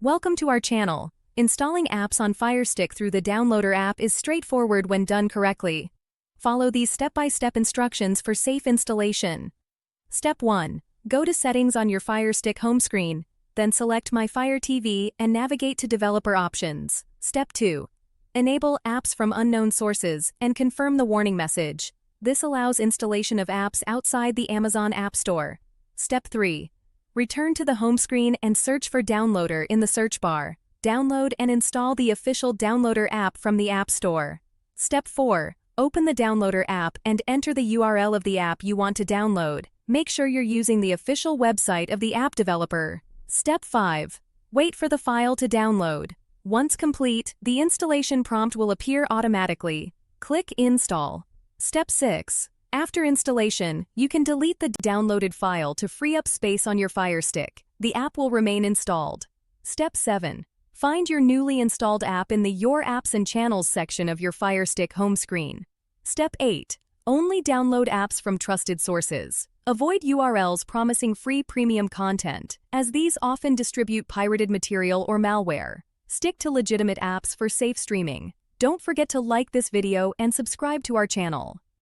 Welcome to our channel. Installing apps on Firestick through the Downloader app is straightforward when done correctly. Follow these step-by-step instructions for safe installation. Step 1. Go to Settings on your Firestick home screen, then select My Fire TV and navigate to Developer Options. Step 2. Enable Apps from Unknown Sources and confirm the warning message. This allows installation of apps outside the Amazon App Store. Step 3. Return to the home screen and search for Downloader in the search bar. Download and install the official Downloader app from the App Store. Step 4. Open the Downloader app and enter the URL of the app you want to download. Make sure you're using the official website of the app developer. Step 5. Wait for the file to download. Once complete, the installation prompt will appear automatically. Click Install. Step 6. After installation, you can delete the downloaded file to free up space on your Firestick. The app will remain installed. Step 7. Find your newly installed app in the Your Apps and Channels section of your Firestick home screen. Step 8. Only download apps from trusted sources. Avoid URLs promising free premium content, as these often distribute pirated material or malware. Stick to legitimate apps for safe streaming. Don't forget to like this video and subscribe to our channel.